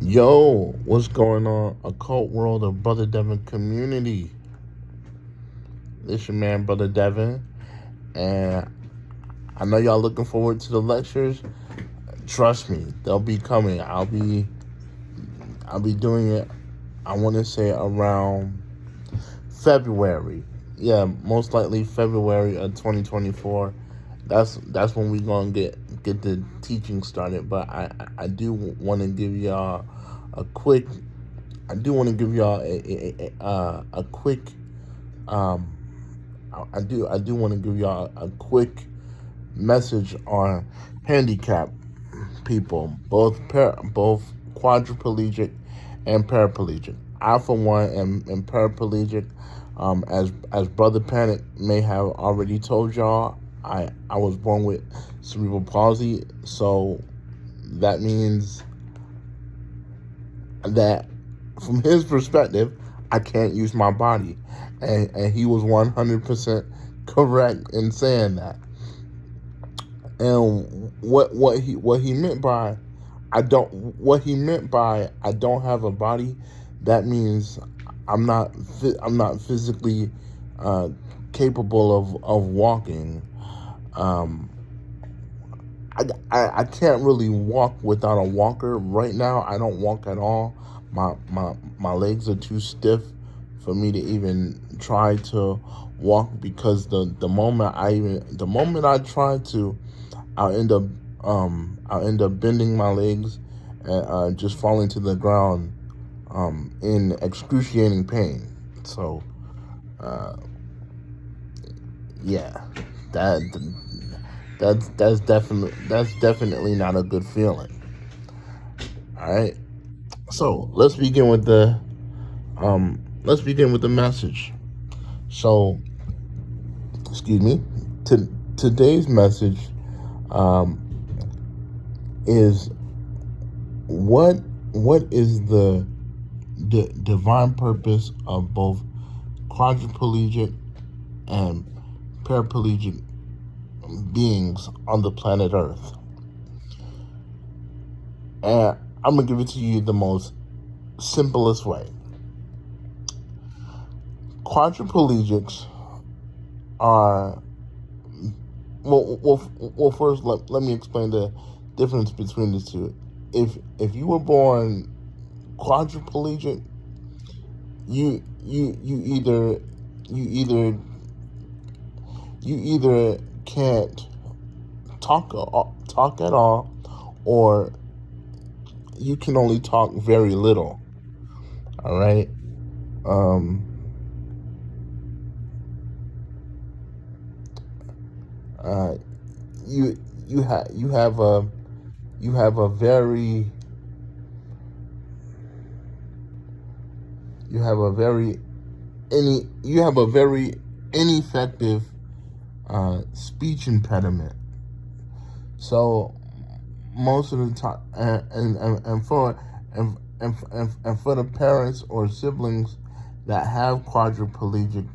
Yo, what's going on? Occult world of Brother Devin community. This your man, Brother Devin, and I know y'all looking forward to the lectures. Trust me, they'll be coming. I'll be doing it. I want to say around February. Yeah, most likely February of 2024. That's when we gonna get the teaching started. But I do want to give y'all a quick. I do want to give y'all a quick um I do want to give y'all a quick message on handicap people, both quadriplegic and paraplegic. I for one am paraplegic. As Brother Panic may have already told y'all, I was born with cerebral palsy, so that means that from his perspective, I can't use my body, and he was 100% correct in saying that. And what he meant by I don't have a body, that means I'm not physically uh, capable of walking. Um, I can't really walk without a walker right now. I don't walk at all. My legs are too stiff for me to even try to walk, because the moment I try to, I'll end up I'll end up bending my legs and just falling to the ground in excruciating pain. So uh, yeah, that that's definitely not a good feeling. All right. So let's begin with the message. So excuse me. Today's message um, is what is the divine purpose of both quadriplegic and paraplegic beings on the planet Earth. And I'm gonna give it to you the most simplest way. Quadriplegics are first let me explain the difference between the two. If you were born quadriplegic, you you either you either can't talk at all, or you can only talk very little. All right. Um, uh, you have a you have a very you have a very you have a very ineffective speech impediment. So most of the time, and for the parents or siblings that have quadriplegic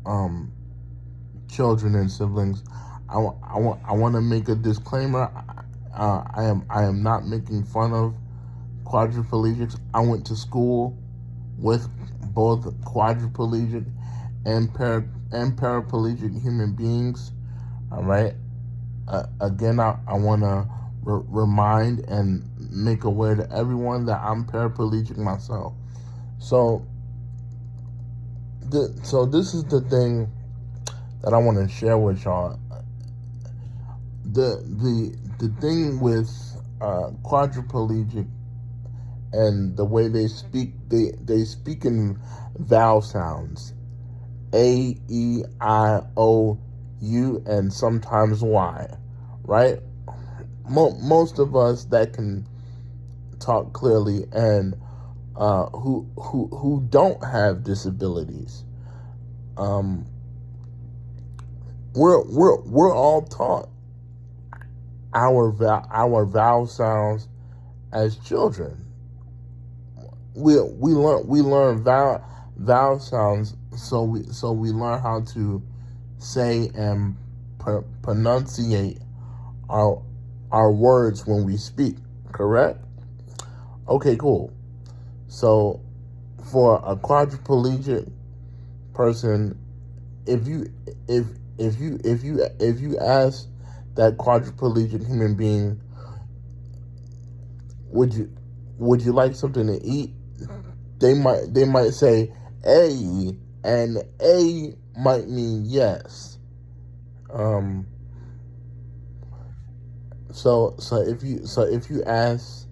um, children and siblings, I want to make a disclaimer. I am not making fun of quadriplegics. I went to school with both quadriplegic and paraplegic human beings. All right. Again, I want to remind and make aware to everyone that I'm paraplegic myself. So, so this is the thing that I want to share with y'all. The thing with quadriplegic and the way they speak in vowel sounds: A, E, I, O, U, and sometimes Y. Right? Most of us that can talk clearly and who don't have disabilities, um, we're all taught our vowel sounds as children. We learn vowel sounds, so we learn how to say and pronunciate our our words when we speak. Correct? Okay, cool. So for a quadriplegic person, if you if if you ask that quadriplegic human being, would you would you like something to eat? They might say A, and A might mean yes. Um, so if you ask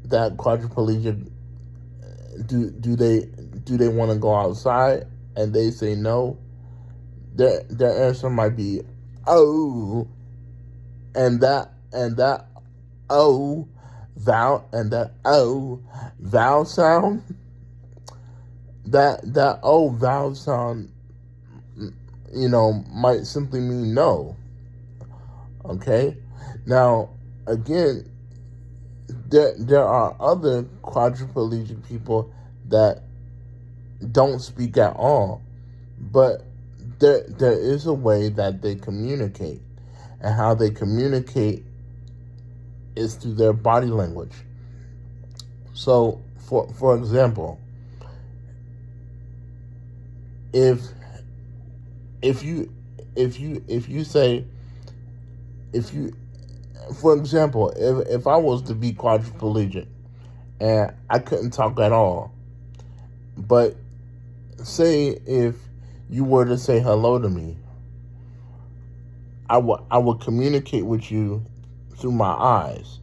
that quadriplegic, do they want to go outside, and they say no, their answer might be oh, and that oh vowel sound, that oh vowel sound, might simply mean no. Okay, now again, there are other quadriplegic people that don't speak at all, but there is a way that they communicate, and how they communicate is through their body language. So, for example, if if you if you say if you for example, if I was to be quadriplegic and I couldn't talk at all, but say if you were to say hello to me, I would communicate with you through my eyes,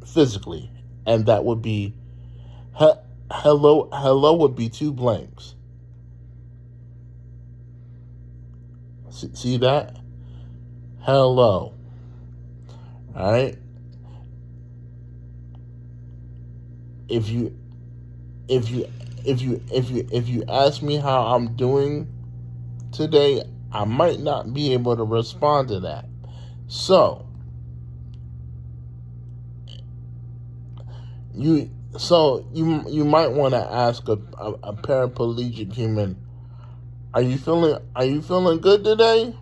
physically, and that would be hello. Hello would be two blanks. See that? Hello. All right. If you if you if you ask me how I'm doing today, I might not be able to respond to that. So you might want to ask a paraplegic human, are you feeling good today?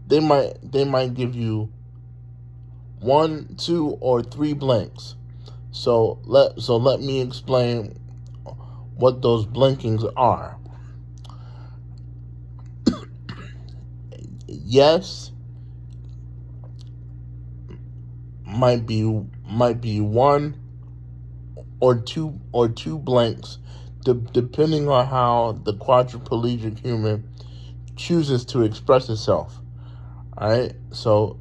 They might give you one, two, or three blanks. So let me explain what those blinkings are. Yes might be one or two blanks, depending on how the quadriplegic human chooses to express itself. All right. So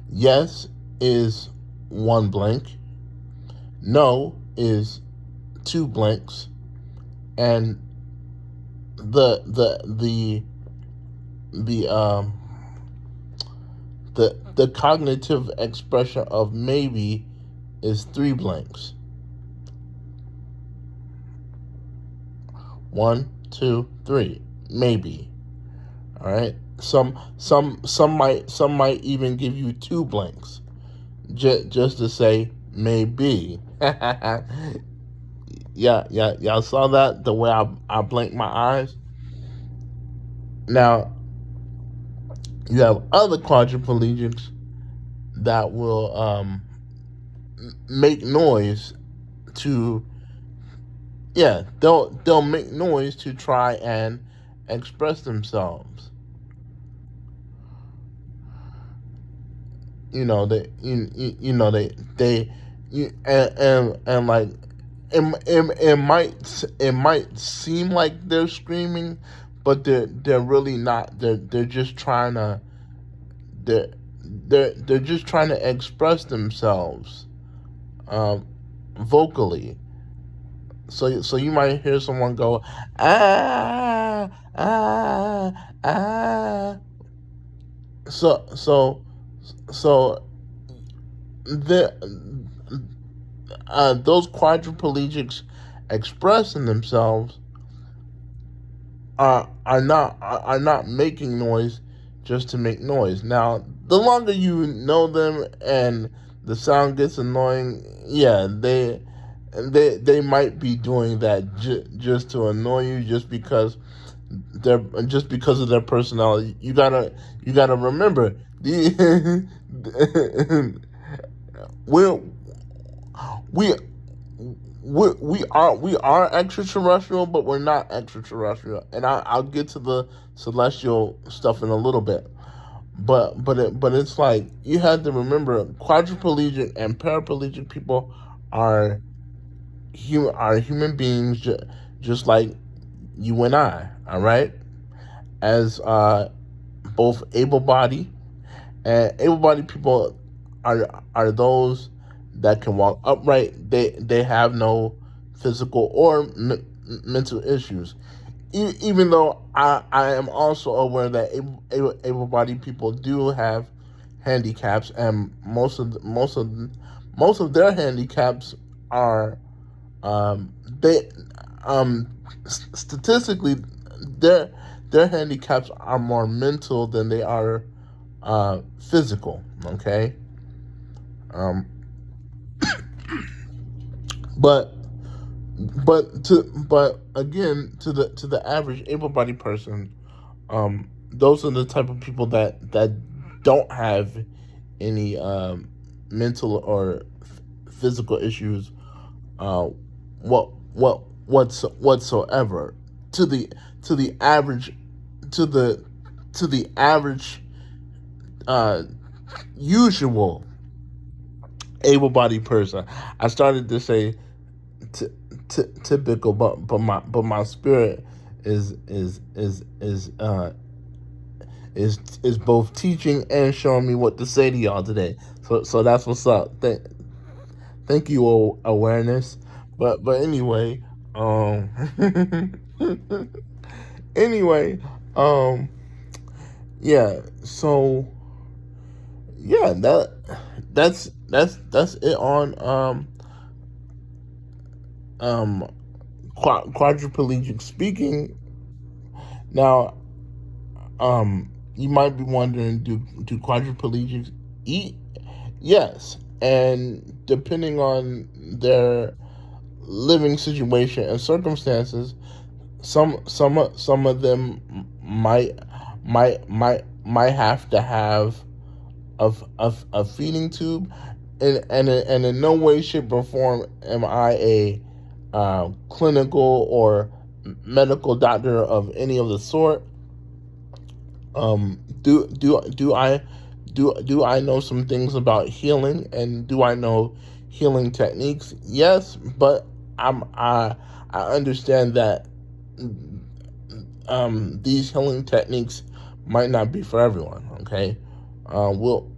yes is one blank. No is two blanks, and the the cognitive expression of maybe is three blanks. One, two, three, maybe. All right. Some might even give you two blanks, just to say maybe. Yeah, y'all saw that, the way I blinked my eyes. Now you have other quadriplegics that will make noise to they'll make noise to try and express themselves. They and like it might seem like they're screaming, but they're really not. They're just trying to they're they're just trying to express themselves, um, vocally. So you might hear someone go ah ah ah. So so so the those quadriplegics expressing themselves are not making noise just to make noise. Now, the longer you know them and the sound gets annoying, yeah, they might be doing that just to annoy you, just because of their personality. You gotta remember the we're we we are extraterrestrial, but we're not extraterrestrial. And I'll get to the celestial stuff in a little bit. But it's like you have to remember quadriplegic and paraplegic people are human beings, just like you and I. All right, as both able-bodied, and able-bodied people are those that can walk upright. They have no physical or mental issues. Even though I am also aware that able-bodied people do have handicaps, and most of their handicaps are they statistically their their handicaps are more mental than they are physical. Okay, um, but but again, to the average able-bodied person, those are the type of people that don't have any mental or physical issues, uh, whatsoever. To the average to the average uh, usual able-bodied person. I started to say typical, but my spirit is both teaching and showing me what to say to y'all today. So that's what's up. Thank you, awareness. But anyway, anyway, um, yeah. So yeah, that's it on um quadriplegic speaking. Now, you might be wondering, do quadriplegics eat? Yes, and depending on their living situation and circumstances, some of them might have to have a feeding tube, and in no way, shape, or form am I a clinical or medical doctor of any of the sort. Do I know some things about healing, and do I know healing techniques? Yes, but I understand that these healing techniques might not be for everyone. Okay, uh, we'll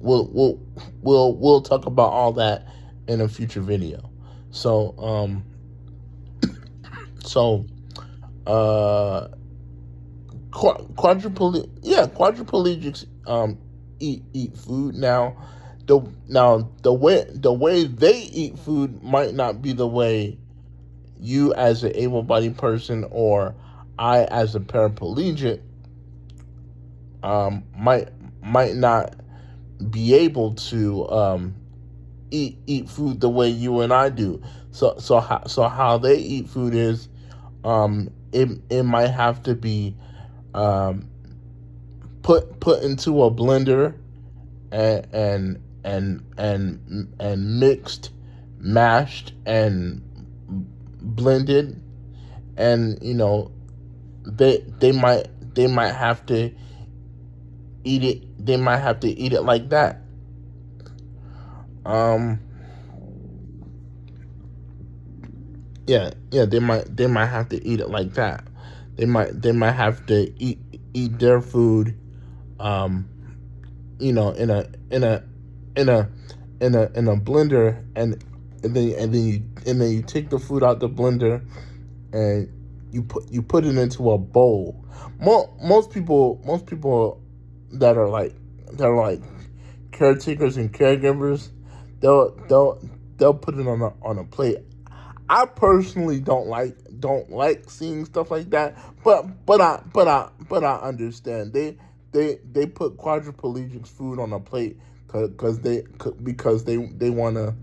we'll we'll we'll talk about all that in a future video. So so uh quadriplegics eat food. The way they eat food might not be the way you as an able-bodied person, or I as a paraplegic might not be able to eat food the way you and I do. So how they eat food is, it might have to be um, put into a blender, and mixed, mashed, and blended, and they might have to eat it. They might have to eat it like that. Um, yeah, they might have to eat it like that. They might have to eat their food, um, in a in a blender, and then you take the food out the blender, and you put it into a bowl. Most people that are like caretakers and caregivers, they'll put it on a plate. I personally don't like seeing stuff like that, but I understand. They put quadriplegics food on a plate because they wanna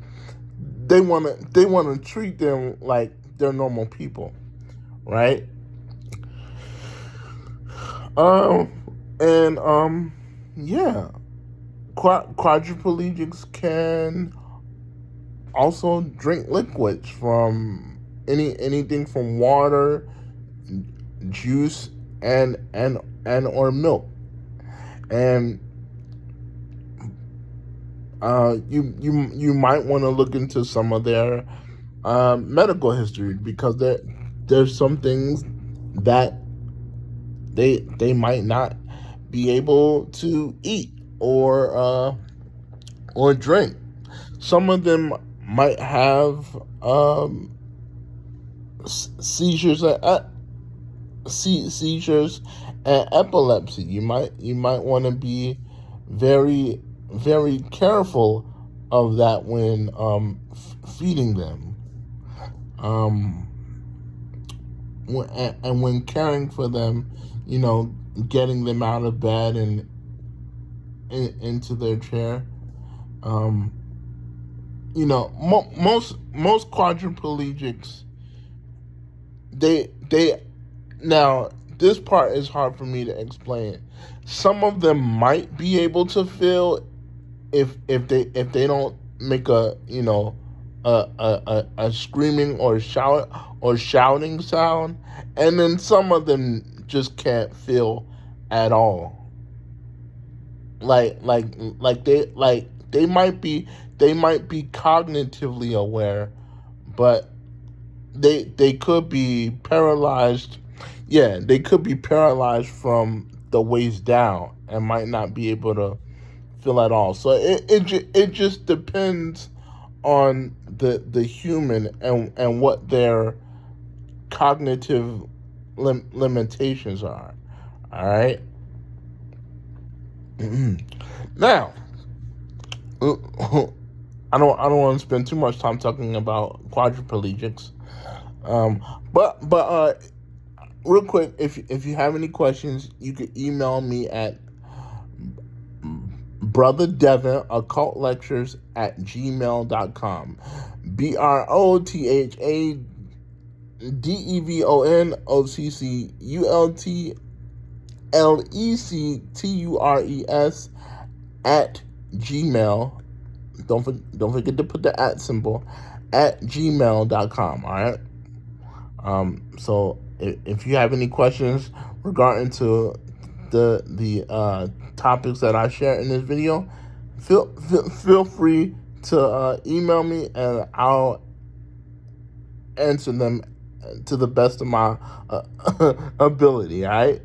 treat them like they're normal people, right? Um and yeah. Quadriplegics can also drink liquids from anything from water, juice, and or milk. And you might want to look into some of their medical history, because there's some things that they might not be able to eat or drink. Some of them might have seizures seizures and epilepsy. You might want to be very very careful of that when feeding them, um, and when caring for them. Getting them out of bed and into their chair. Um, most quadriplegics, they now, this part is hard for me to explain. Some of them might be able to feel if they don't make a screaming or shouting sound, and then some of them just can't feel at all. They might be cognitively aware, but they could be paralyzed. Yeah, they could be paralyzed from the waist down and might not be able to feel at all. So it just depends on the human and what their cognitive limitations are. All right. Now, I don't want to spend too much time talking about quadriplegics. But real quick, if you have any questions, you can email me at Brother Devon Occult Lectures at gmail.com. BROTHADEVONOCCULTLECTURES at gmail. Don't forget to put the at symbol at gmail.com. All right. So if you have any questions regarding to the topics that I share in this video, feel free to email me, and I'll answer them to the best of my ability. All right.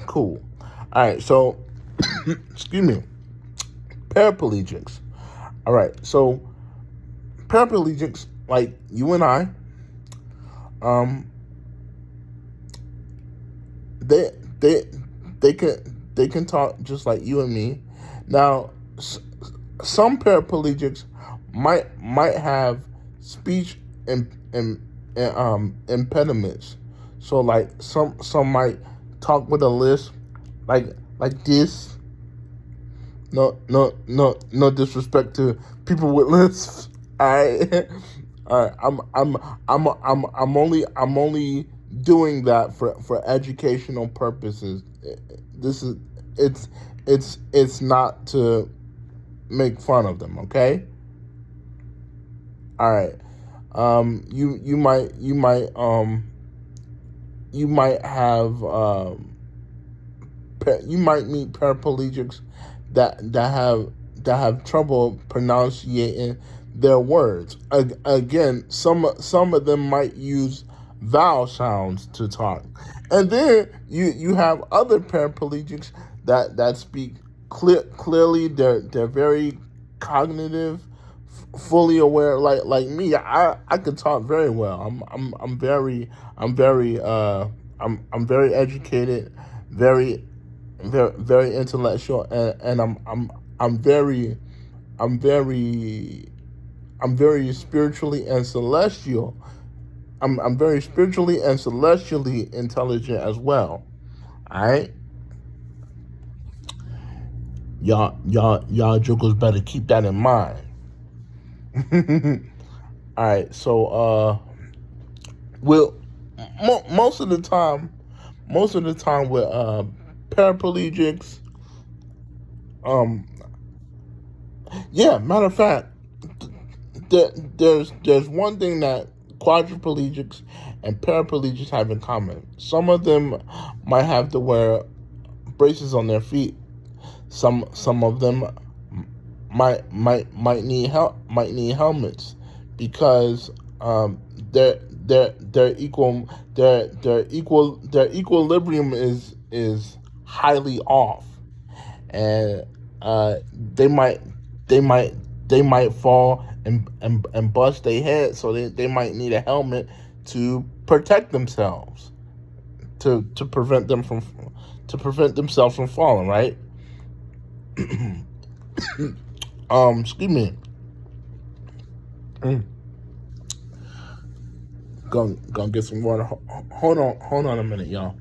Cool. All right. So excuse me. Paraplegics. All right. So paraplegics, like you and I, they they they can talk just like you and me. Now, some paraplegics might have speech impediments. So like some might talk with a lisp, like this. No disrespect to people with lisps. I I'm only doing that for educational purposes. This is it's not to make fun of them. Okay. All right. You might have you might meet paraplegics that have trouble pronouncing their words. Again, some of them might use vowel sounds to talk, and then you have other paraplegics that speak clearly. They're very cognitive, fully aware. Like me, I can talk very well. I'm very educated, very very intellectual, and I'm very I'm very spiritually and celestial. I'm very spiritually and celestially intelligent as well. All right, y'all jokers better keep that in mind. All right, so well, most of the time with paraplegics, um, Yeah, matter of fact, there's one thing that quadriplegics and paraplegics have in common. Some of them might have to wear braces on their feet. Some of them might need helmets because their equal their equilibrium is highly off, and they might they might they might fall and bust their head, so they might need a helmet to protect themselves, to prevent them from to prevent themselves from falling, right? Excuse me. Gonna get some water. Hold on a minute, y'all.